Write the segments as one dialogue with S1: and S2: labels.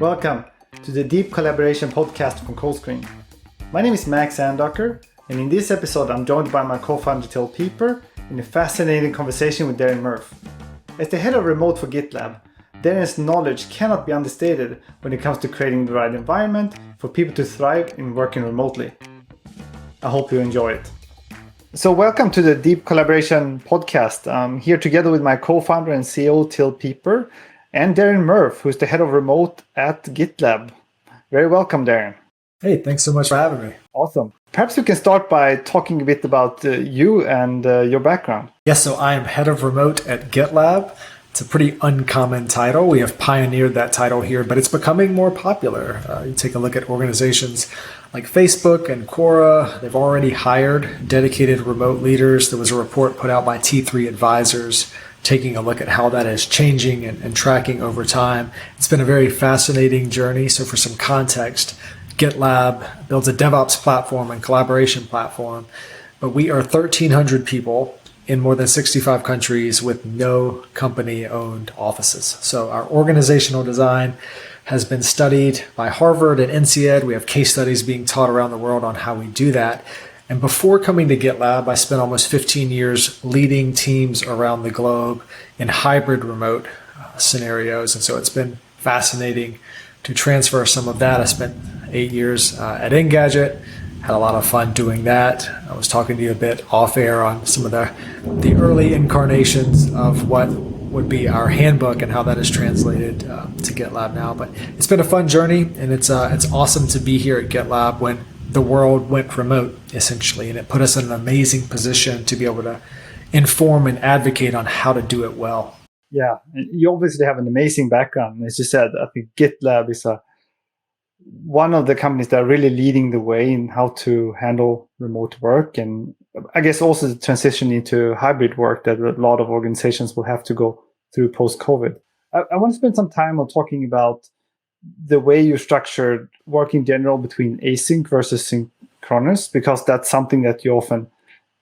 S1: Welcome to the Deep Collaboration podcast from CoScreen. My name is Max Andaker, and in this episode I'm joined by my co-founder Pieper in a fascinating conversation with Darren Murph. As the head of remote for GitLab, Darren's knowledge cannot be understated when it comes to creating the right environment for people to thrive in working remotely. I hope you enjoy it. So welcome to the Deep Collaboration podcast. I'm here together with my co-founder and CEO, Pieper, and Darren Murph, who's the head of remote at GitLab. Very welcome, Darren.
S2: Hey, thanks so much for having me.
S1: Awesome. Perhaps we can start by talking a bit about you and your background.
S2: Yes, so I am head of remote at GitLab. It's a pretty uncommon title. We have pioneered that title here, but it's becoming more popular. You take a look at organizations like Facebook and Quora. They've already hired dedicated remote leaders. There was a report put out by T3 Advisors taking a look at how that is changing and tracking over time. It's been a very fascinating journey. So for some context, GitLab builds a DevOps platform and collaboration platform, but we are 1,300 people in more than 65 countries with no company-owned offices. So our organizational design has been studied by Harvard and INSEAD. We have case studies being taught around the world on how we do that. And before coming to GitLab, I spent almost 15 years leading teams around the globe in hybrid remote scenarios. And so it's been fascinating to transfer some of that. I spent 8 years at Engadget. Had a lot of fun doing that. I was talking to you a bit off air on some of the early incarnations of what would be our handbook and how that is translated to GitLab now. But it's been a fun journey, and it's awesome to be here at GitLab when the world went remote, essentially, and it put us in an amazing position to be able to inform and advocate on how to do it well.
S1: Yeah, and you obviously have an amazing background. As you said, I think GitLab is one of the companies that are really leading the way in how to handle remote work, and I guess also the transition into hybrid work that a lot of organizations will have to go through post-COVID. I want to spend some time on talking about the way you structured work in general between async versus synchronous, because that's something that you often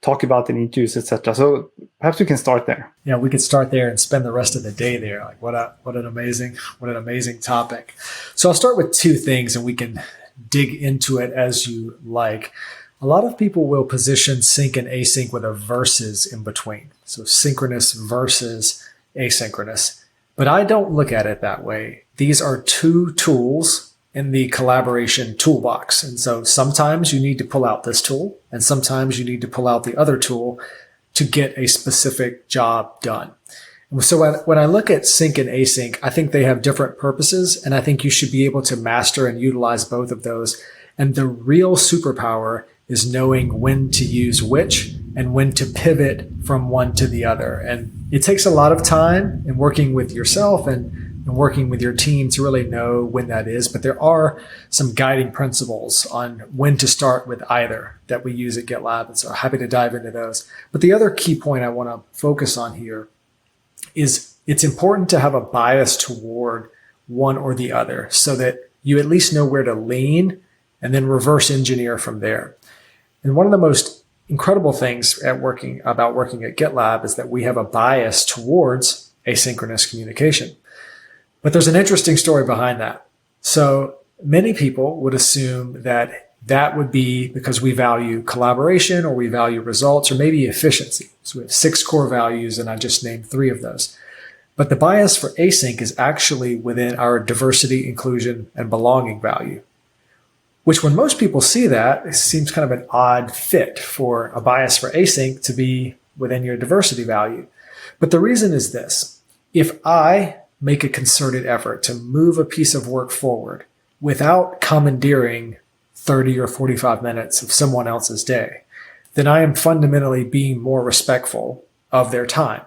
S1: talk about in interviews, etc. So perhaps we can start there.
S2: Yeah, we could start there and spend the rest of the day there. Like what an amazing topic. So I'll start with two things, and we can dig into it as you like. A lot of people will position sync and async with a versus in between. So synchronous versus asynchronous. But I don't look at it that way. These are two tools in the collaboration toolbox. And so sometimes you need to pull out this tool, and sometimes you need to pull out the other tool to get a specific job done. So when I look at sync and async, I think they have different purposes, and I think you should be able to master and utilize both of those. And the real superpower is knowing when to use which and when to pivot from one to the other. And it takes a lot of time in working with yourself and working with your team to really know when that is. But there are some guiding principles on when to start with either that we use at GitLab. And so happy to dive into those. But the other key point I want to focus on here is it's important to have a bias toward one or the other so that you at least know where to lean and then reverse engineer from there. And one of the most incredible things about working at GitLab is that we have a bias towards asynchronous communication. But there's an interesting story behind that. So many people would assume that would be because we value collaboration or we value results or maybe efficiency. So we have 6 core values, and I just named 3 of those. But the bias for async is actually within our diversity, inclusion, and belonging value, which when most people see that, it seems kind of an odd fit for a bias for async to be within your diversity value. But the reason is this. If I make a concerted effort to move a piece of work forward without commandeering 30 or 45 minutes of someone else's day, then I am fundamentally being more respectful of their time.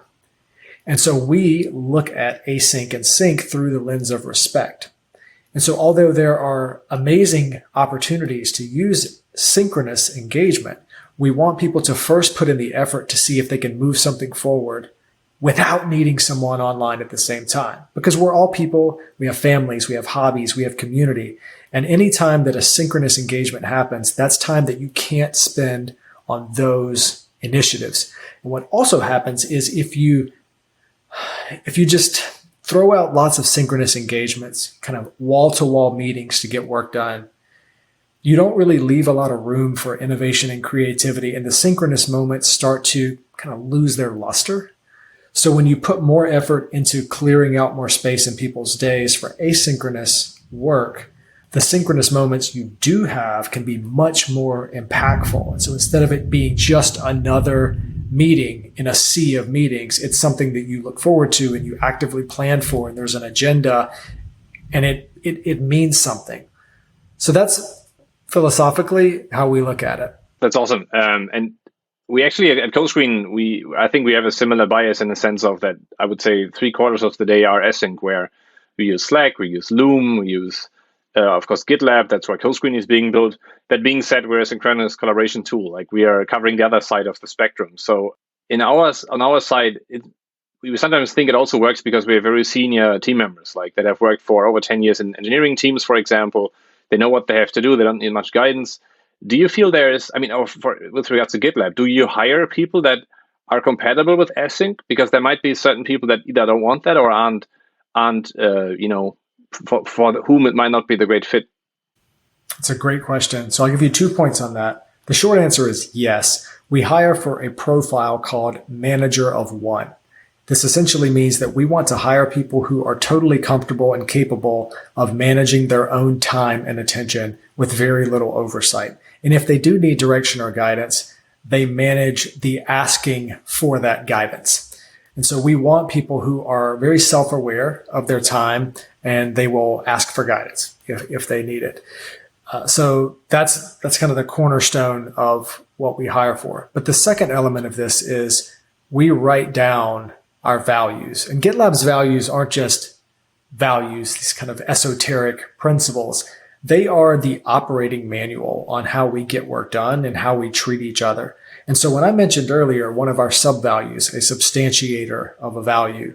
S2: And so we look at async and sync through the lens of respect. And so although there are amazing opportunities to use synchronous engagement, we want people to first put in the effort to see if they can move something forward without needing someone online at the same time. Because we're all people, we have families, we have hobbies, we have community. And any time that a synchronous engagement happens, that's time that you can't spend on those initiatives. And what also happens is if you just throw out lots of synchronous engagements, kind of wall-to-wall meetings to get work done, you don't really leave a lot of room for innovation and creativity, and the synchronous moments start to kind of lose their luster. So when you put more effort into clearing out more space in people's days for asynchronous work, the synchronous moments you do have can be much more impactful. And so instead of it being just another meeting in a sea of meetings, it's something that you look forward to and you actively plan for, and there's an agenda, and it means something. So that's philosophically how we look at it.
S3: That's awesome. And we actually at CoScreen, I think we have a similar bias in the sense of that I would say 3/4 of the day are async, where we use Slack, we use Loom, we use, of course, GitLab. That's why CoScreen is being built. That being said, we're a synchronous collaboration tool. Like, we are covering the other side of the spectrum. So on our side, we sometimes think it also works because we have very senior team members, like that have worked for over 10 years in engineering teams, for example. They know what they have to do. They don't need much guidance. Do you feel with regards to GitLab, do you hire people that are compatible with async? Because there might be certain people that either don't want that or aren't for whom it might not be the great fit.
S2: It's a great question. So I'll give you 2 points on that. The short answer is yes. We hire for a profile called manager of one. This essentially means that we want to hire people who are totally comfortable and capable of managing their own time and attention with very little oversight. And if they do need direction or guidance, they manage the asking for that guidance. And so we want people who are very self-aware of their time, and they will ask for guidance if they need it. So that's kind of the cornerstone of what we hire for. But the second element of this is we write down our values. And GitLab's values aren't just values, these kind of esoteric principles. They are the operating manual on how we get work done and how we treat each other. And so when I mentioned earlier, one of our sub-values, a substantiator of a value,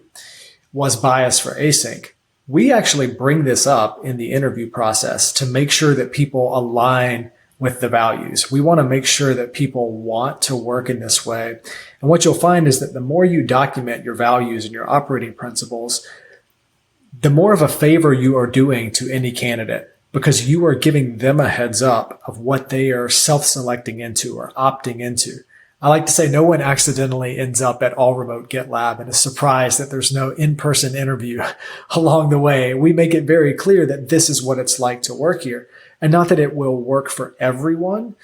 S2: was bias for async, we actually bring this up in the interview process to make sure that people align with the values. We want to make sure that people want to work in this way. And what you'll find is that the more you document your values and your operating principles, the more of a favor you are doing to any candidate, because you are giving them a heads up of what they are self-selecting into or opting into. I like to say no one accidentally ends up at all remote GitLab and is surprised that there's no in-person interview along the way. We make it very clear that this is what it's like to work here. And not that it will work for everyone,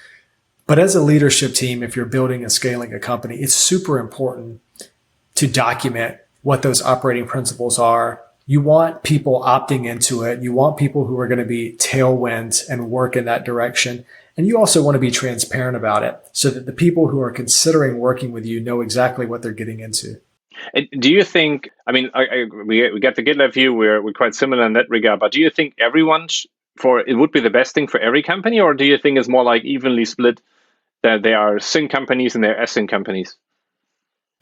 S2: but as a leadership team, if you're building and scaling a company, it's super important to document what those operating principles are. You want people opting into it. You want people who are going to be tailwinds and work in that direction. And you also want to be transparent about it so that the people who are considering working with you know exactly what they're getting into.
S3: And do you think, we get the GitLab view, we're quite similar in that regard, but do you think it would be the best thing for every company, or do you think it's more like evenly split, that there are sync companies and there are async companies?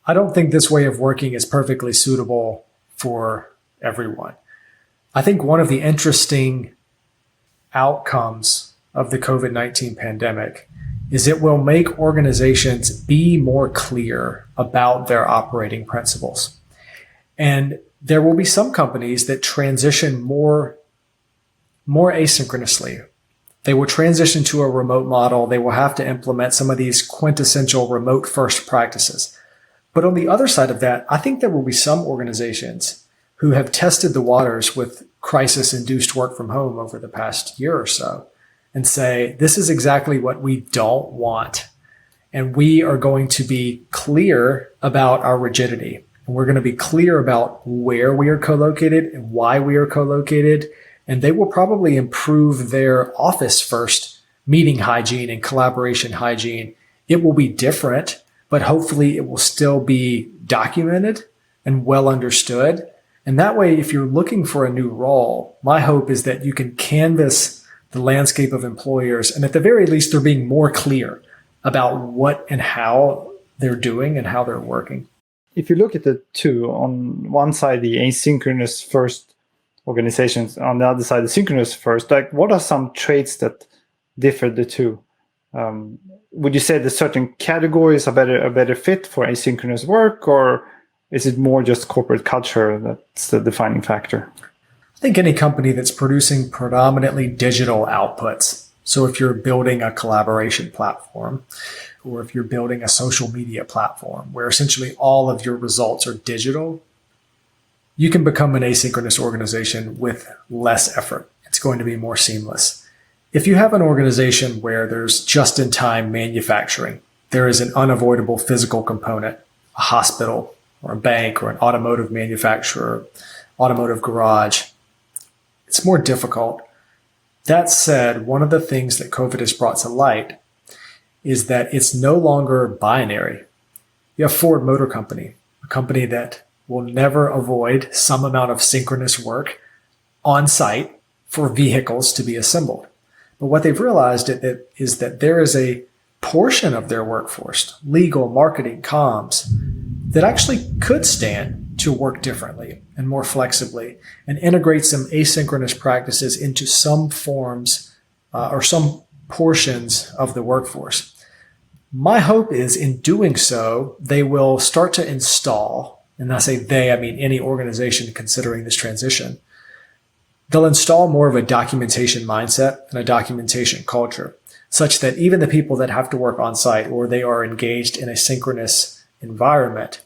S2: I don't think this way of working is perfectly suitable for everyone. I think one of the interesting outcomes of the COVID-19 pandemic is it will make organizations be more clear about their operating principles. And there will be some companies that transition more asynchronously. They will transition to a remote model. They will have to implement some of these quintessential remote first practices. But on the other side of that, I think there will be some organizations who have tested the waters with crisis-induced work from home over the past year or so and say, this is exactly what we don't want. And we are going to be clear about our rigidity. And we're going to be clear about where we are co-located and why we are co-located. And they will probably improve their office first meeting hygiene and collaboration hygiene. It will be different, but hopefully it will still be documented and well understood. And that way, if you're looking for a new role, my hope is that you can canvas the landscape of employers. And at the very least, they're being more clear about what and how they're doing and how they're working.
S1: If you look at the two, on one side, the asynchronous first organizations, on the other side, the synchronous first, like what are some traits that differ the two? Would you say that certain categories are a better fit for asynchronous work, or is it more just corporate culture that's the defining factor?
S2: I think any company that's producing predominantly digital outputs. So if you're building a collaboration platform, or if you're building a social media platform where essentially all of your results are digital, you can become an asynchronous organization with less effort. It's going to be more seamless. If you have an organization where there's just-in-time manufacturing, there is an unavoidable physical component, a hospital or a bank or an automotive manufacturer, automotive garage, it's more difficult. That said, one of the things that COVID has brought to light is that it's no longer binary. You have Ford Motor Company, a company that will never avoid some amount of synchronous work on site for vehicles to be assembled. But what they've realized is that there is a portion of their workforce, legal, marketing, comms, that actually could stand to work differently and more flexibly and integrate some asynchronous practices into some forms or some portions of the workforce. My hope is in doing so, they will start to install, and I say they, I mean any organization considering this transition, they'll install more of a documentation mindset and a documentation culture, such that even the people that have to work on site or they are engaged in a synchronous environment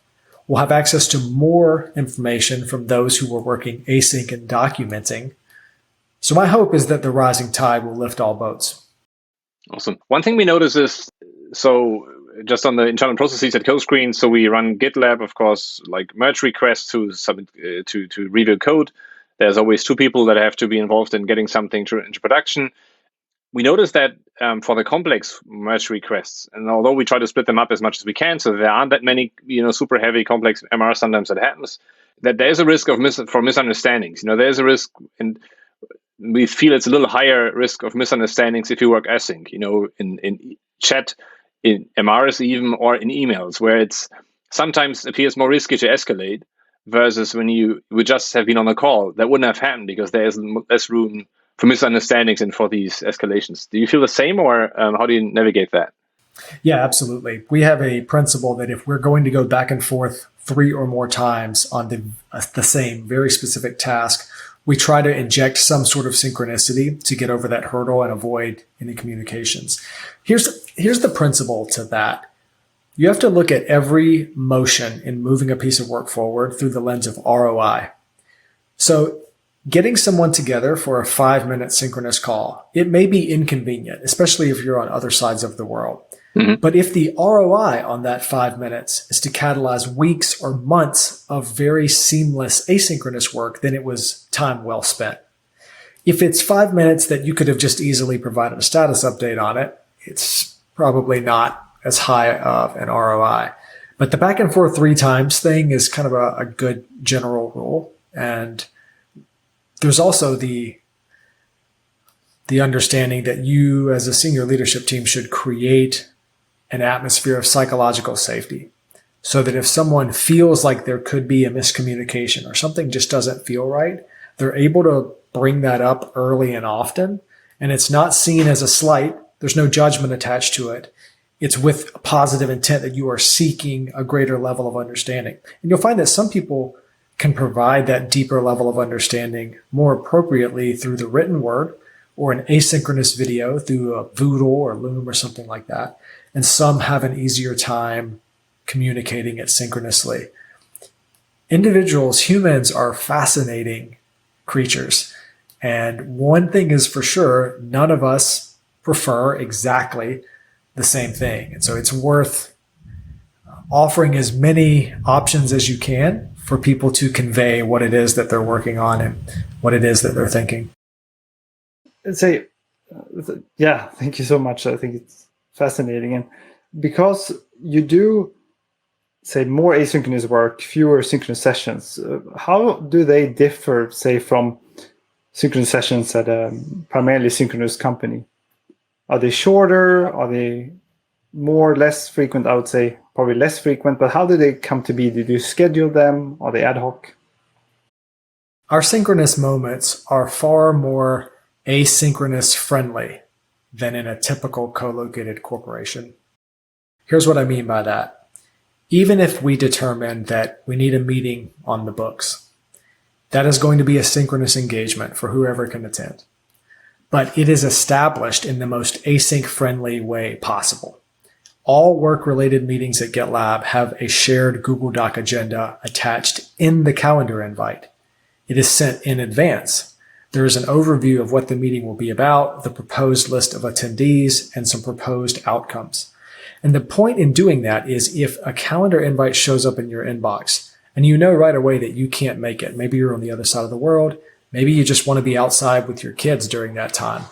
S2: will have access to more information from those who are working async and documenting. So my hope is that the rising tide will lift all boats.
S3: Awesome. One thing we notice is, so just on the internal processes at CoScreen, so we run GitLab, of course, like merge requests to submit to review code. There's always two people that have to be involved in getting something into production. We notice that for the complex merge requests, and although we try to split them up as much as we can, so there aren't that many, super heavy complex MR sometimes that happens, that there's a risk of for misunderstandings. There's a risk, and we feel it's a little higher risk of misunderstandings if you work async, in chat, in MRs even, or in emails, where it's sometimes appears more risky to escalate versus when you would just have been on a call. That wouldn't have happened because there's less room for misunderstandings and for these escalations. Do you feel the same, or how do you navigate that?
S2: Yeah, absolutely. We have a principle that if we're going to go back and forth 3 or more times on the same very specific task, we try to inject some sort of synchronicity to get over that hurdle and avoid any communications. Here's the principle to that. You have to look at every motion in moving a piece of work forward through the lens of ROI. So getting someone together for a 5-minute synchronous call, it may be inconvenient, especially if you're on other sides of the world. Mm-hmm. But if the ROI on that 5 minutes is to catalyze weeks or months of very seamless asynchronous work, then it was time well spent. If it's 5 minutes that you could have just easily provided a status update on it, it's probably not as high of an ROI. But the back and forth 3 times thing is kind of a good general rule. And there's also the understanding that you as a senior leadership team should create an atmosphere of psychological safety so that if someone feels like there could be a miscommunication or something just doesn't feel right, they're able to bring that up early and often. And it's not seen as a slight. There's no judgment attached to it. It's with a positive intent that you are seeking a greater level of understanding. And you'll find that some people can provide that deeper level of understanding more appropriately through the written word or an asynchronous video through a Voodle or Loom or something like that. And some have an easier time communicating it synchronously. Individuals, humans, are fascinating creatures. And one thing is for sure, none of us prefer exactly the same thing. And so it's worth offering as many options as you can for people to convey what it is that they're working on and what it is that they're thinking.
S1: Yeah, thank you so much. I think it's fascinating. And because you do say more asynchronous work, fewer synchronous sessions, how do they differ, say, from synchronous sessions at a primarily synchronous company? Are they shorter? Are they more, less frequent? I would say probably less frequent, but how do they come to be? Did you schedule them? Are they ad hoc?
S2: Our synchronous moments are far more asynchronous friendly than in a typical co-located corporation. Here's what I mean by that. Even if we determine that we need a meeting on the books, that is going to be a synchronous engagement for whoever can attend. But it is established in the most async-friendly way possible. All work-related meetings at GitLab have a shared Google Doc agenda attached in the calendar invite. It is sent in advance. There is an overview of what the meeting will be about, the proposed list of attendees, and some proposed outcomes. And the point in doing that is if a calendar invite shows up in your inbox and you know right away that you can't make it, maybe you're on the other side of the world, maybe you just want to be outside with your kids during that time,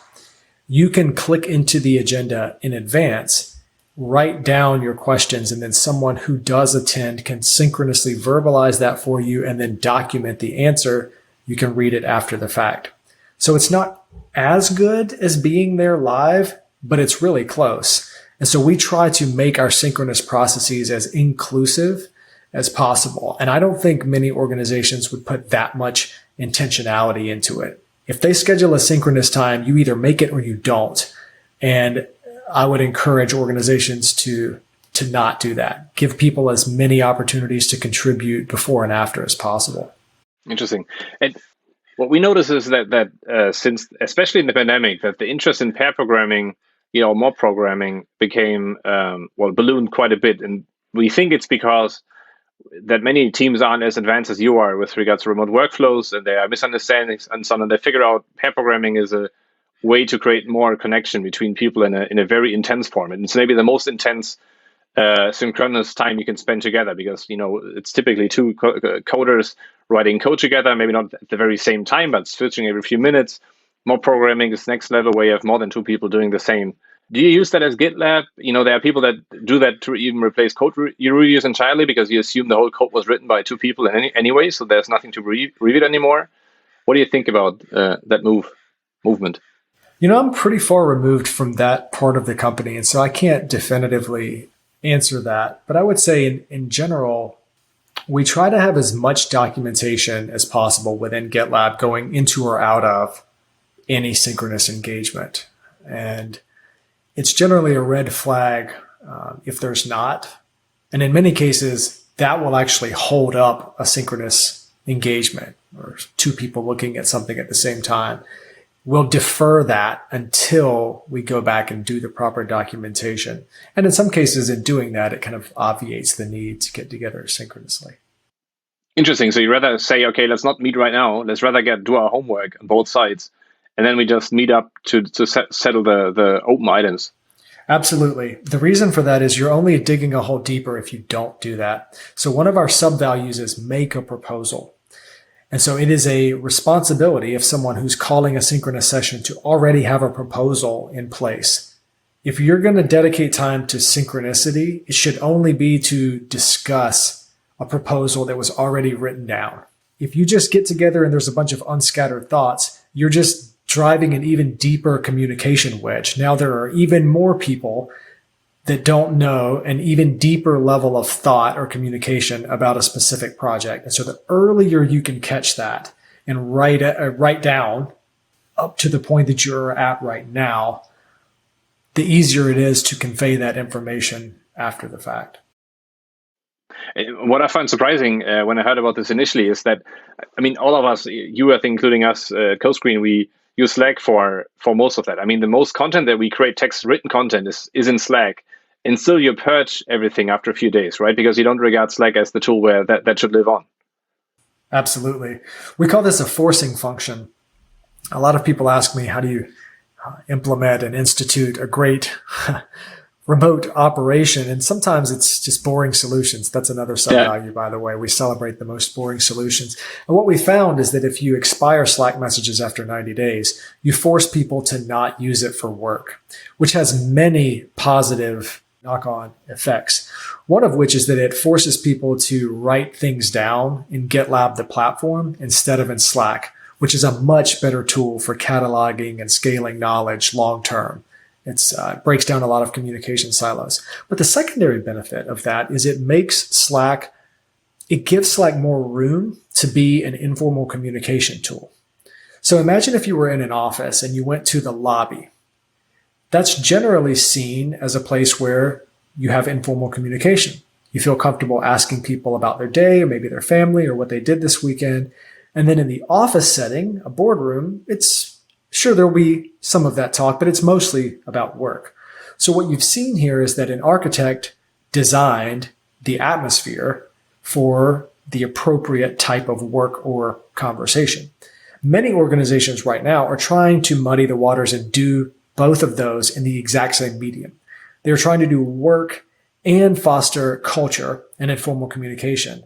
S2: you can click into the agenda in advance, write down your questions, and then someone who does attend can synchronously verbalize that for you and then document the answer. You can read it after the fact. So it's not as good as being there live, but it's really close. And so we try to make our synchronous processes as inclusive as possible. And I don't think many organizations would put that much intentionality into it. If they schedule a synchronous time, you either make it or you don't. And I would encourage organizations to not do that. Give people as many opportunities to contribute before and after as possible.
S3: Interesting. And what we notice is that since, especially in the pandemic, that the interest in pair programming, mob programming became, ballooned quite a bit. And we think it's because that many teams aren't as advanced as you are with regards to remote workflows, and there are misunderstandings and so on. And they figure out pair programming is a way to create more connection between people in a very intense format. It's maybe the most intense synchronous time you can spend together because, it's typically two coders writing code together, maybe not at the very same time, but switching every few minutes. More programming is next level where you have more than two people doing the same. Do you use that as GitLab? There are people that do that to even replace code reviews entirely because you assume the whole code was written by two people anyway, so there's nothing to read anymore. What do you think about that movement?
S2: I'm pretty far removed from that part of the company, and so I can't definitively answer that. But I would say in general, we try to have as much documentation as possible within GitLab going into or out of any synchronous engagement. And it's generally a red flag if there's not. And in many cases, that will actually hold up a synchronous engagement or two people looking at something at the same time. We'll defer that until we go back and do the proper documentation. And in some cases, in doing that, it kind of obviates the need to get together synchronously.
S3: Interesting. So you rather say, okay, let's not meet right now. Let's rather do our homework on both sides. And then we just meet up to settle the open items.
S2: Absolutely. The reason for that is you're only digging a hole deeper if you don't do that. So one of our sub-values is make a proposal. And so it is a responsibility of someone who's calling a synchronous session to already have a proposal in place. If you're going to dedicate time to synchronicity, it should only be to discuss a proposal that was already written down. If you just get together and there's a bunch of unscattered thoughts, you're just driving an even deeper communication wedge. Now there are even more people that don't know an even deeper level of thought or communication about a specific project. And so the earlier you can catch that and write down up to the point that you're at right now, the easier it is to convey that information after the fact.
S3: What I found surprising when I heard about this initially is that, all of us, you, I think, including us, CoScreen, we use Slack for most of that. The most content that we create, text-written content, is in Slack. And still you purge everything after a few days, right? Because you don't regard Slack as the tool where that should live on.
S2: Absolutely. We call this a forcing function. A lot of people ask me, how do you implement and institute a great remote operation? And sometimes it's just boring solutions. That's another sub-value, by the way. We celebrate the most boring solutions. And what we found is that if you expire Slack messages after 90 days, you force people to not use it for work, which has many positive knock-on effects. One of which is that it forces people to write things down in GitLab, the platform, instead of in Slack, which is a much better tool for cataloging and scaling knowledge long-term. It breaks down a lot of communication silos. But the secondary benefit of that is it gives Slack more room to be an informal communication tool. So imagine if you were in an office and you went to the lobby. that's generally seen as a place where you have informal communication. You feel comfortable asking people about their day or maybe their family or what they did this weekend. And then in the office setting, a boardroom, it's sure there'll be some of that talk, but it's mostly about work. So what you've seen here is that an architect designed the atmosphere for the appropriate type of work or conversation. Many organizations right now are trying to muddy the waters and do both of those in the exact same medium. They're trying to do work and foster culture and informal communication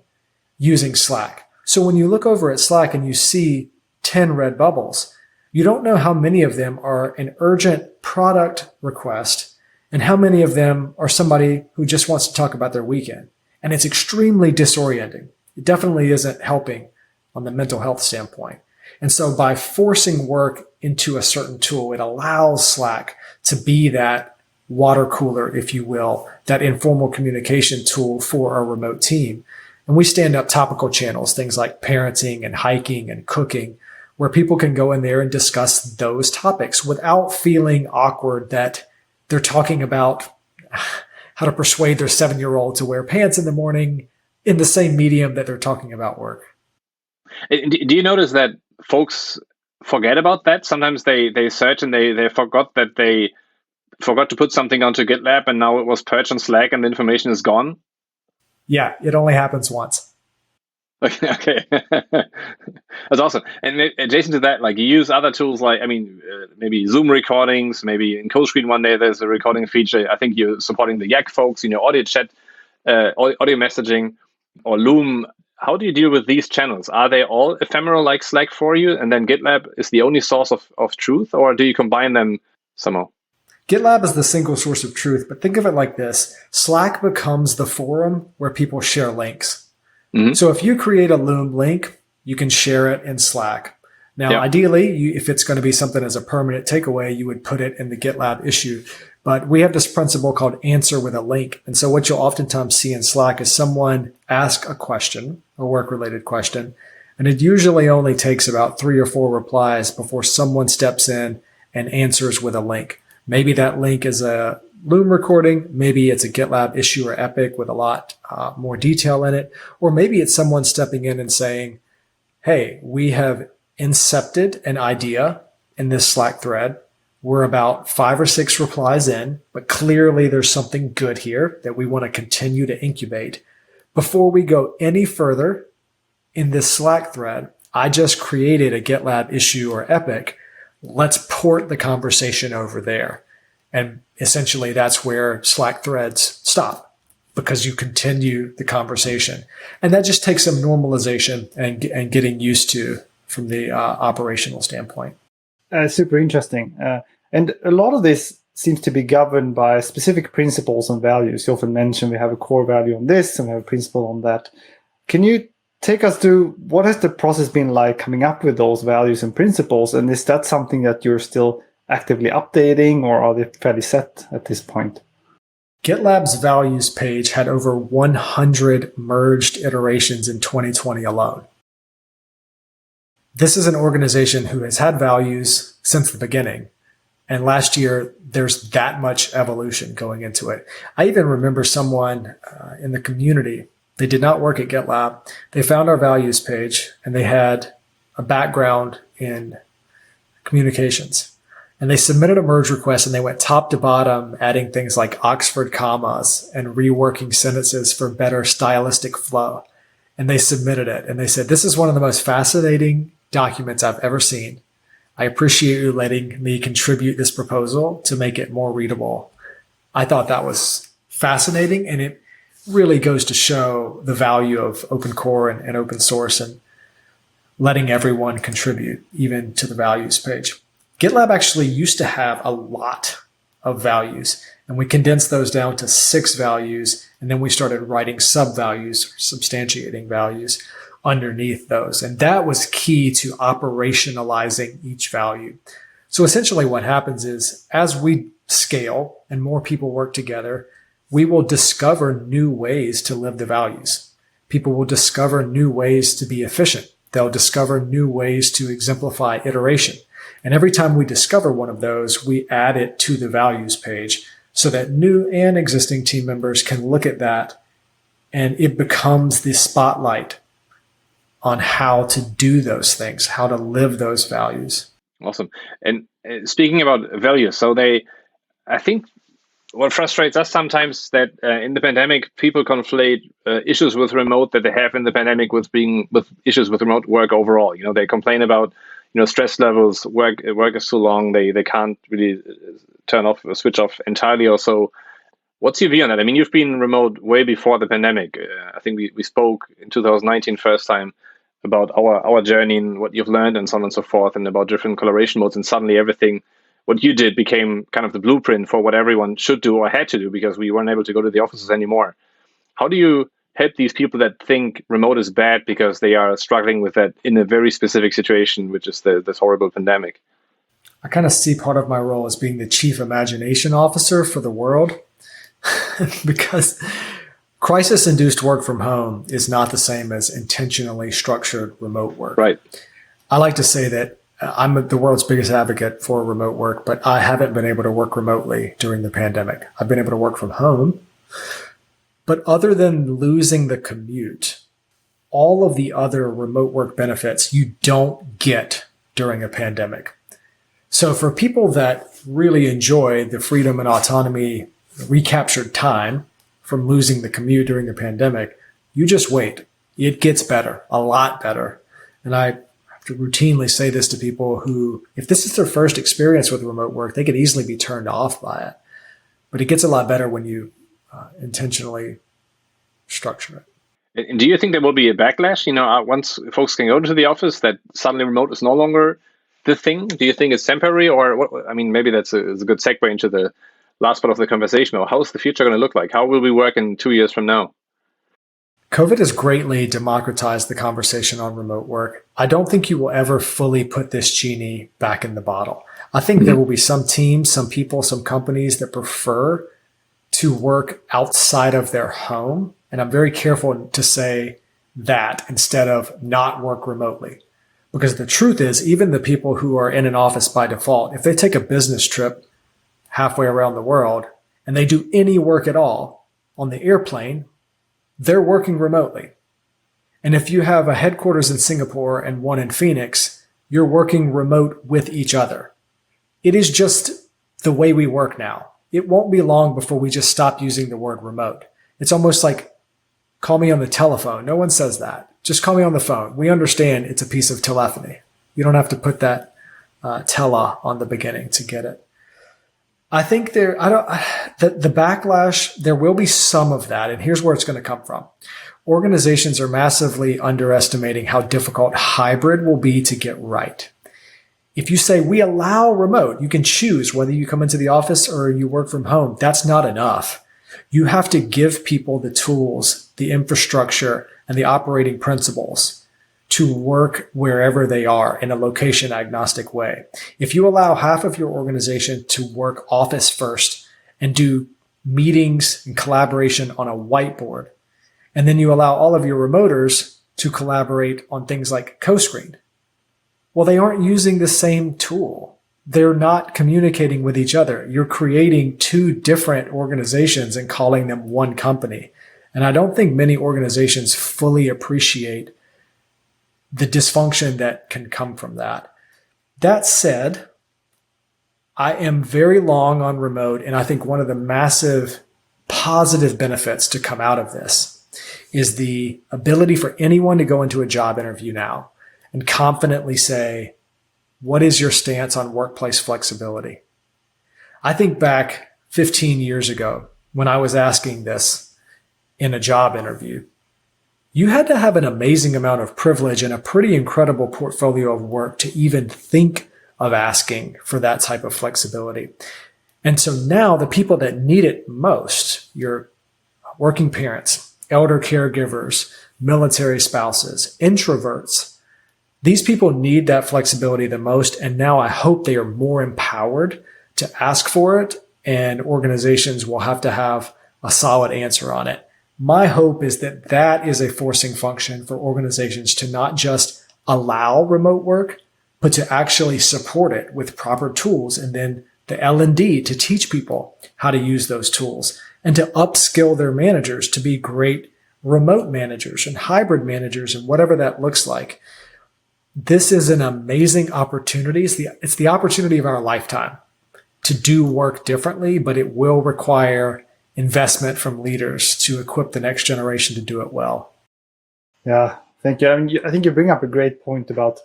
S2: using Slack. So when you look over at Slack and you see 10 red bubbles, you don't know how many of them are an urgent product request and how many of them are somebody who just wants to talk about their weekend. And it's extremely disorienting. It definitely isn't helping on the mental health standpoint. And so by forcing work into a certain tool, it allows Slack to be that water cooler, if you will, that informal communication tool for a remote team. And we stand up topical channels, things like parenting and hiking and cooking, where people can go in there and discuss those topics without feeling awkward that they're talking about how to persuade their 7-year-old to wear pants in the morning in the same medium that they're talking about work.
S3: Do you notice that folks forget about that? Sometimes they search and they forgot that they forgot to put something onto GitLab and now it was purged on Slack and the information is gone?
S2: Yeah, it only happens once.
S3: Okay. That's awesome. And adjacent to that, like you use other tools like, maybe Zoom recordings, maybe in CoScreen one day there's a recording feature. I think you're supporting the Yak folks, audio chat, audio messaging, or Loom. How do you deal with these channels? Are they all ephemeral like Slack for you? And then GitLab is the only source of truth, or do you combine them somehow?
S2: GitLab is the single source of truth, but think of it like this. Slack becomes the forum where people share links. Mm-hmm. So if you create a Loom link, you can share it in Slack. Now, Ideally, if it's going to be something as a permanent takeaway, you would put it in the GitLab issue. But we have this principle called answer with a link. And so what you'll oftentimes see in Slack is someone ask a question, a work-related question, and it usually only takes about 3 or 4 replies before someone steps in and answers with a link. Maybe that link is a Loom recording, maybe it's a GitLab issue or epic with a lot more detail in it, or maybe it's someone stepping in and saying, hey, we have incepted an idea in this Slack thread. We're about 5 or 6 replies in, but clearly there's something good here that we want to continue to incubate. Before we go any further in this Slack thread, I just created a GitLab issue or epic. Let's port the conversation over there. And essentially that's where Slack threads stop because you continue the conversation. And that just takes some normalization and getting used to from the operational standpoint.
S1: Super interesting. And a lot of this seems to be governed by specific principles and values. You often mention we have a core value on this and we have a principle on that. Can you take us through what has the process been like coming up with those values and principles? And is that something that you're still actively updating, or are they fairly set at this point?
S2: GitLab's values page had over 100 merged iterations in 2020 alone. This is an organization who has had values since the beginning. And last year, there's that much evolution going into it. I even remember someone in the community, they did not work at GitLab. They found our values page and they had a background in communications. And they submitted a merge request and they went top to bottom, adding things like Oxford commas and reworking sentences for better stylistic flow. And they submitted it. And they said, this is one of the most fascinating documents I've ever seen. I appreciate you letting me contribute this proposal to make it more readable. I thought that was fascinating. And it really goes to show the value of open core and open source and letting everyone contribute, even to the values page. GitLab actually used to have a lot of values, and we condensed those down to 6 values, and then we started writing sub-values, substantiating values underneath those. And that was key to operationalizing each value. So essentially what happens is, as we scale and more people work together, we will discover new ways to live the values. People will discover new ways to be efficient. they'll discover new ways to exemplify iteration. And every time we discover one of those, we add it to the values page so that new and existing team members can look at that, and it becomes the spotlight on how to do those things, how to live those values.
S3: Awesome. And speaking about values, I think what frustrates us sometimes that in the pandemic, people conflate issues with remote that they have in the pandemic with issues with remote work overall. They complain about stress levels, work is too long, they can't really turn off or switch off entirely. Also, what's your view on that? I mean, you've been remote way before the pandemic. I think we spoke in 2019 first time about our journey and what you've learned and so on and so forth, and about different collaboration modes. And suddenly everything, what you did became kind of the blueprint for what everyone should do or had to do, because we weren't able to go to the offices anymore. How do you help these people that think remote is bad because they are struggling with that in a very specific situation, which is this horrible pandemic?
S2: I kind of see part of my role as being the chief imagination officer for the world because crisis-induced work from home is not the same as intentionally structured remote work.
S3: Right.
S2: I like to say that I'm the world's biggest advocate for remote work, but I haven't been able to work remotely during the pandemic. I've been able to work from home. But other than losing the commute, all of the other remote work benefits you don't get during a pandemic. So for people that really enjoy the freedom and autonomy, recaptured time from losing the commute during the pandemic, you just wait. It gets better, a lot better. And I have to routinely say this to people who, if this is their first experience with remote work, they could easily be turned off by it. But it gets a lot better when you intentionally structure it.
S3: And do you think there will be a backlash? Once folks can go to the office, that suddenly remote is no longer the thing? Do you think it's temporary, or what? I mean, maybe that's a good segue into the last part of the conversation. Or how's the future going to look like? How will we work in 2 years from now?
S2: COVID has greatly democratized the conversation on remote work. I don't think you will ever fully put this genie back in the bottle. I think there will be some teams, some people, some companies that prefer to work outside of their home. And I'm very careful to say that instead of not work remotely. Because the truth is, even the people who are in an office by default, if they take a business trip halfway around the world and they do any work at all on the airplane, they're working remotely. And if you have a headquarters in Singapore and one in Phoenix, you're working remote with each other. It is just the way we work now. It won't be long before we just stop using the word remote. It's almost like, call me on the telephone. No one says that. Just call me on the phone. We understand it's a piece of telephony. You don't have to put that tele on the beginning to get it. I think the backlash, there will be some of that. And here's where it's going to come from. Organizations are massively underestimating how difficult hybrid will be to get right. If you say we allow remote, you can choose whether you come into the office or you work from home. That's not enough. You have to give people the tools, the infrastructure, and the operating principles to work wherever they are in a location agnostic way. If you allow half of your organization to work office first and do meetings and collaboration on a whiteboard, and then you allow all of your remoters to collaborate on things like CoScreen, well, they aren't using the same tool. They're not communicating with each other. You're creating two different organizations and calling them one company. And I don't think many organizations fully appreciate the dysfunction that can come from that. That said, I am very long on remote, and I think one of the massive positive benefits to come out of this is the ability for anyone to go into a job interview now and confidently say, what is your stance on workplace flexibility? I think back 15 years ago when I was asking this in a job interview, you had to have an amazing amount of privilege and a pretty incredible portfolio of work to even think of asking for that type of flexibility. And so now the people that need it most, your working parents, elder caregivers, military spouses, introverts, these people need that flexibility the most. And now I hope they are more empowered to ask for it, and organizations will have to have a solid answer on it. My hope is that that is a forcing function for organizations to not just allow remote work, but to actually support it with proper tools, and then the L&D to teach people how to use those tools and to upskill their managers to be great remote managers and hybrid managers and whatever that looks like. This is an amazing opportunity. It's the opportunity of our lifetime to do work differently, but it will require investment from leaders to equip the next generation to do it well.
S1: Yeah, thank you. I think you bring up a great point about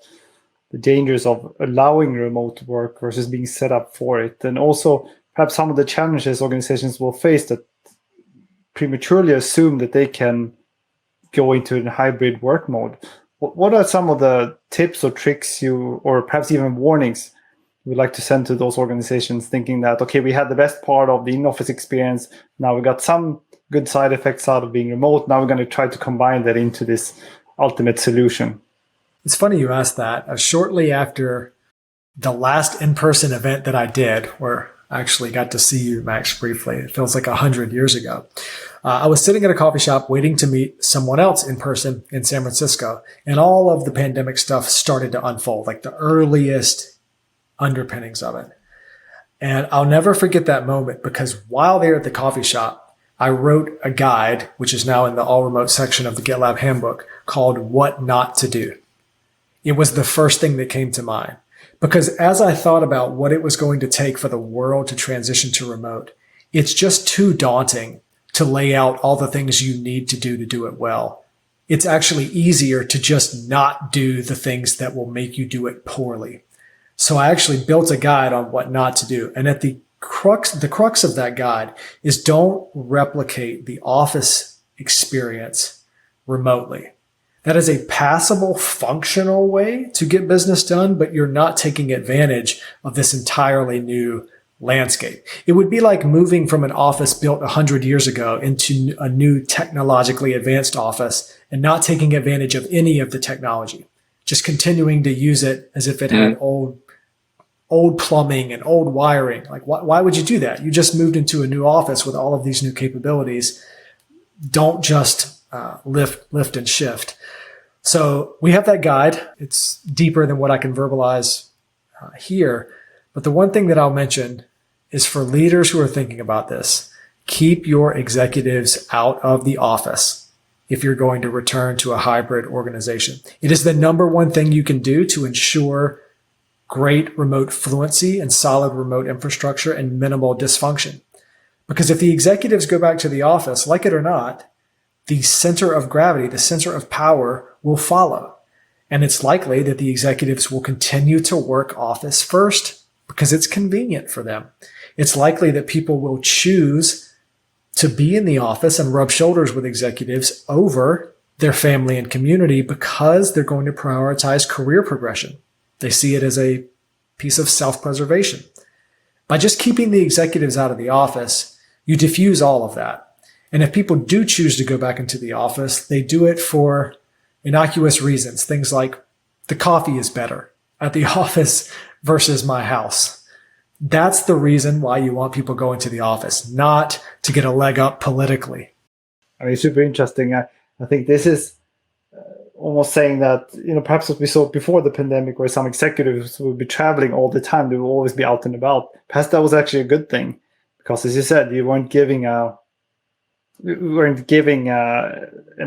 S1: the dangers of allowing remote work versus being set up for it. And also perhaps some of the challenges organizations will face that prematurely assume that they can go into a hybrid work mode. What are some of the tips or tricks or perhaps even warnings you would like to send to those organizations thinking that, okay, we had the best part of the in-office experience. Now we got some good side effects out of being remote. Now we're going to try to combine that into this ultimate solution.
S2: It's funny you asked that. Shortly after the last in-person event that I did, where I actually got to see you, Max, briefly, it feels like 100 years ago. I was sitting at a coffee shop waiting to meet someone else in person in San Francisco, and all of the pandemic stuff started to unfold, like the earliest underpinnings of it. And I'll never forget that moment, because while there at the coffee shop, I wrote a guide, which is now in the all remote section of the GitLab handbook, called What Not to Do. It was the first thing that came to mind, because as I thought about what it was going to take for the world to transition to remote, it's just too daunting to lay out all the things you need to do it well. It's actually easier to just not do the things that will make you do it poorly. So I actually built a guide on what not to do. And at the crux of that guide is don't replicate the office experience remotely. That is a passable, functional way to get business done, but you're not taking advantage of this entirely new landscape. It would be like moving from an office built 100 years ago into a new technologically advanced office and not taking advantage of any of the technology, just continuing to use it as if it had old plumbing and old wiring. Like, why would you do that? You just moved into a new office with all of these new capabilities. Don't just lift and shift. So we have that guide. It's deeper than what I can verbalize here. But the one thing that I'll mention is for leaders who are thinking about this, keep your executives out of the office if you're going to return to a hybrid organization. It is the number one thing you can do to ensure great remote fluency and solid remote infrastructure and minimal dysfunction. Because if the executives go back to the office, like it or not, the center of gravity, the center of power will follow. And it's likely that the executives will continue to work office first because it's convenient for them. It's likely that people will choose to be in the office and rub shoulders with executives over their family and community because they're going to prioritize career progression. They see it as a piece of self-preservation. By just keeping the executives out of the office, you diffuse all of that. And if people do choose to go back into the office, they do it for innocuous reasons. Things like the coffee is better at the office versus my house. That's the reason why you want people going to the office, not to get a leg up politically.
S1: I mean, super interesting. I think this is almost saying that, perhaps what we saw before the pandemic, where some executives would be traveling all the time, they will always be out and about. Perhaps that was actually a good thing, because as you said, you weren't giving an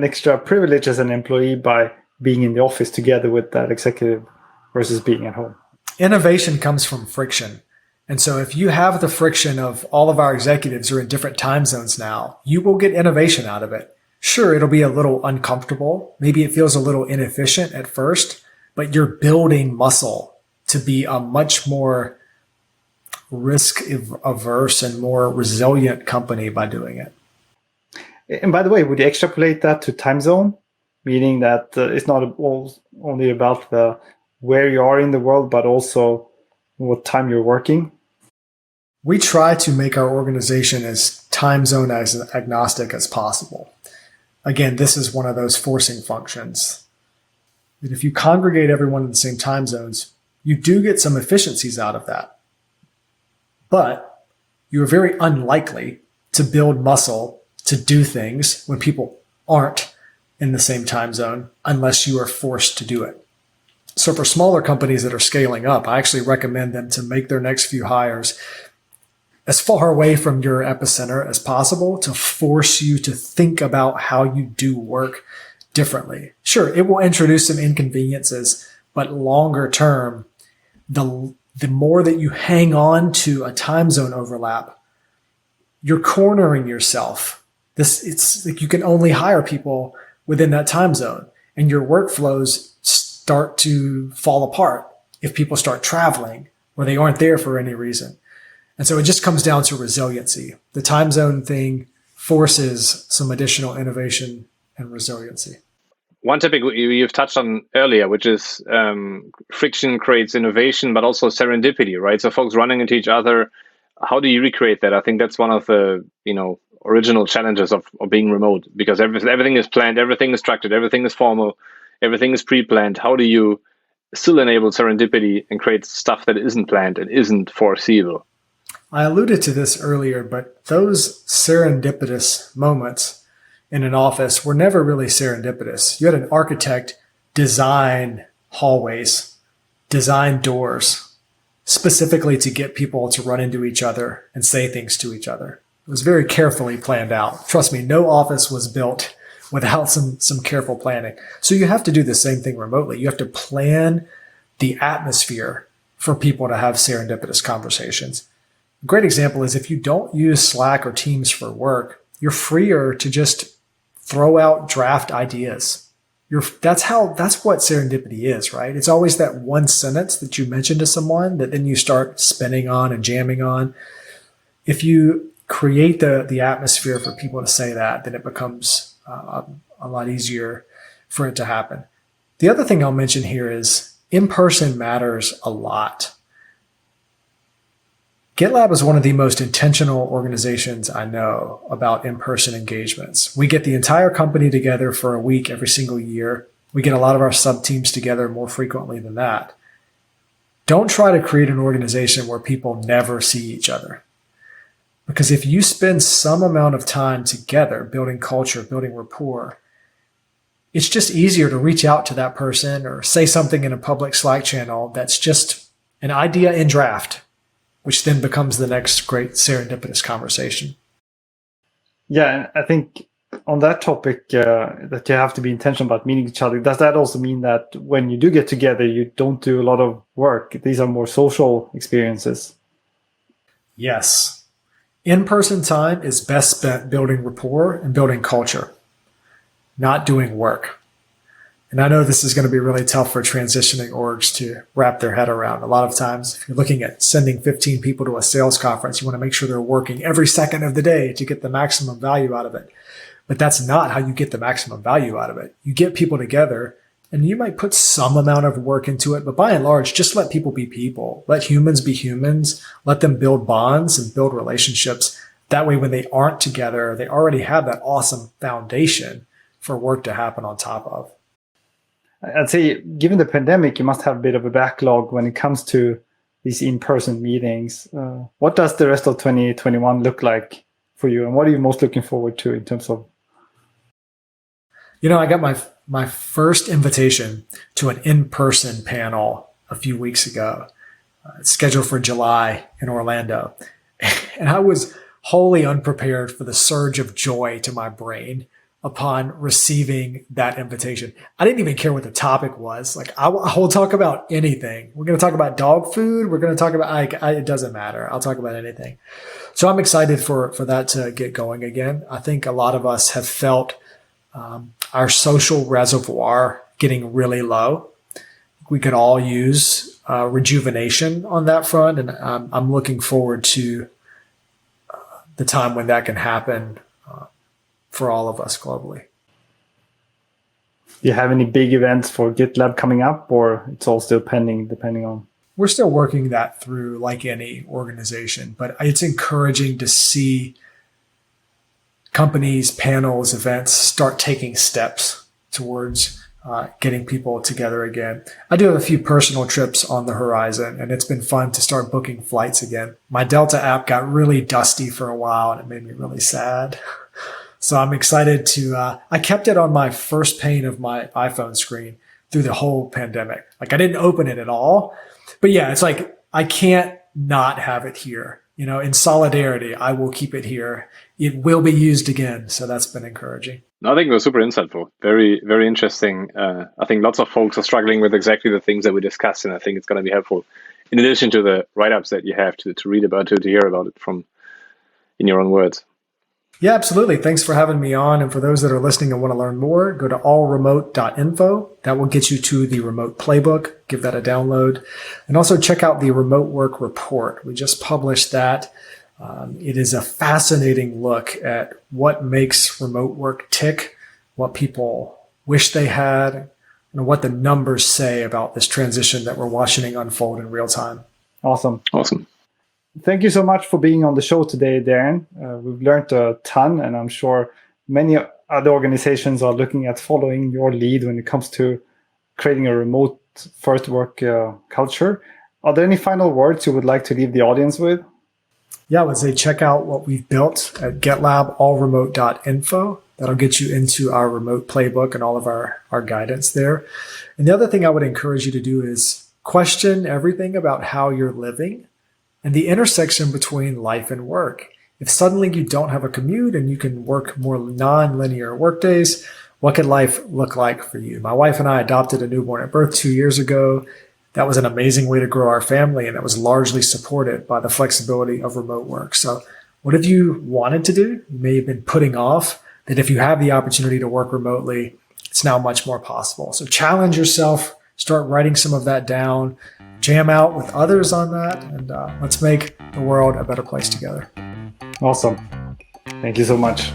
S1: extra privilege as an employee by being in the office together with that executive versus being at home.
S2: Innovation comes from friction. And so if you have the friction of all of our executives are in different time zones now, you will get innovation out of it. Sure, it'll be a little uncomfortable. Maybe it feels a little inefficient at first, but you're building muscle to be a much more risk averse and more resilient company by doing it.
S1: And by the way, would you extrapolate that to time zone? Meaning that it's not only about where you are in the world, but also what time you're working?
S2: We try to make our organization as time zone as agnostic as possible. Again, this is one of those forcing functions. That if you congregate everyone in the same time zones, you do get some efficiencies out of that. But you are very unlikely to build muscle to do things when people aren't in the same time zone unless you are forced to do it. So for smaller companies that are scaling up, I actually recommend them to make their next few hires as far away from your epicenter as possible to force you to think about how you do work differently. Sure, it will introduce some inconveniences, but longer term, the more that you hang on to a time zone overlap, you're cornering yourself. It's like you can only hire people within that time zone, and your workflows start to fall apart if people start traveling or they aren't there for any reason. And so it just comes down to resiliency. The time zone thing forces some additional innovation and resiliency.
S3: One topic you've touched on earlier, which is friction creates innovation, but also serendipity, right? So folks running into each other, how do you recreate that? I think that's one of the original challenges of being remote, because everything is planned, everything is structured, everything is formal, everything is pre-planned. How do you still enable serendipity and create stuff that isn't planned and isn't foreseeable?
S2: I alluded to this earlier, but those serendipitous moments in an office were never really serendipitous. You had an architect design hallways, design doors, specifically to get people to run into each other and say things to each other. It was very carefully planned out. Trust me, no office was built without some careful planning. So you have to do the same thing remotely. You have to plan the atmosphere for people to have serendipitous conversations. A great example is if you don't use Slack or Teams for work, you're freer to just throw out draft ideas. That's what serendipity is, right? It's always that one sentence that you mention to someone that then you start spinning on and jamming on. If you create the atmosphere for people to say that, then it becomes a lot easier for it to happen. The other thing I'll mention here is in-person matters a lot. GitLab is one of the most intentional organizations I know about in-person engagements. We get the entire company together for a week every single year. We get a lot of our sub-teams together more frequently than that. Don't try to create an organization where people never see each other. Because if you spend some amount of time together building culture, building rapport, it's just easier to reach out to that person or say something in a public Slack channel that's just an idea in draft, which then becomes the next great serendipitous conversation.
S1: Yeah, and I think on that topic, that you have to be intentional about meeting each other. Does that also mean that when you do get together, you don't do a lot of work? These are more social experiences.
S2: Yes. In-person time is best spent building rapport and building culture, not doing work. And I know this is going to be really tough for transitioning orgs to wrap their head around. A lot of times, if you're looking at sending 15 people to a sales conference, you want to make sure they're working every second of the day to get the maximum value out of it. But that's not how you get the maximum value out of it. You get people together, and you might put some amount of work into it, but by and large, just let people be people. Let humans be humans. Let them build bonds and build relationships. That way, when they aren't together, they already have that awesome foundation for work to happen on top of.
S1: I'd say, given the pandemic, you must have a bit of a backlog when it comes to these in-person meetings. What does the rest of 2021 look like for you? And what are you most looking forward to in terms of?
S2: I got my first invitation to an in-person panel a few weeks ago. It's scheduled for July in Orlando. And I was wholly unprepared for the surge of joy to my brain upon receiving that invitation. I didn't even care what the topic was. Like, I will talk about anything. We're going to talk about dog food. We're going to talk about, it doesn't matter. I'll talk about anything. So I'm excited for that to get going again. I think a lot of us have felt our social reservoir getting really low. We could all use rejuvenation on that front. And I'm looking forward to the time when that can happen for all of us globally.
S1: Do you have any big events for GitLab coming up, or it's all still pending, depending on?
S2: We're still working that through like any organization, but it's encouraging to see companies, panels, events start taking steps towards getting people together again. I do have a few personal trips on the horizon, and it's been fun to start booking flights again. My Delta app got really dusty for a while, and it made me really sad. So I'm excited to, I kept it on my first pane of my iPhone screen, through the whole pandemic. Like I didn't open it at all, but yeah, it's like, I can't not have it here. You know, in solidarity, I will keep it here. It will be used again. So that's been encouraging.
S3: I think it was super insightful. Very, very interesting. I think lots of folks are struggling with exactly the things that we discussed, and I think it's going to be helpful in addition to the write-ups that you have to read about, to hear about it from in your own words.
S2: Yeah, absolutely. Thanks for having me on. And for those that are listening and want to learn more, go to allremote.info. That will get you to the remote playbook. Give that a download. And also check out the remote work report. We just published that. It is a fascinating look at what makes remote work tick, what people wish they had, and what the numbers say about this transition that we're watching unfold in real time.
S1: Awesome.
S2: Thank
S1: you so much for being on the show today, Darren. We've learned a ton, and I'm sure many other organizations are looking at following your lead when it comes to creating a remote first work culture. Are there any final words you would like to leave the audience with?
S2: Yeah, I would say check out what we've built at GitLab, allremote.info. That'll get you into our remote playbook and all of our guidance there. And the other thing I would encourage you to do is question everything about how you're living and the intersection between life and work. If suddenly you don't have a commute and you can work more non-linear work days, what could life look like for you? My wife and I adopted a newborn at birth 2 years ago. That was an amazing way to grow our family, and it was largely supported by the flexibility of remote work. So what have you wanted to do? You may have been putting off that if you have the opportunity to work remotely, it's now much more possible. So challenge yourself, start writing some of that down, jam out with others on that, and let's make the world a better place together.
S1: Awesome. Thank you so much.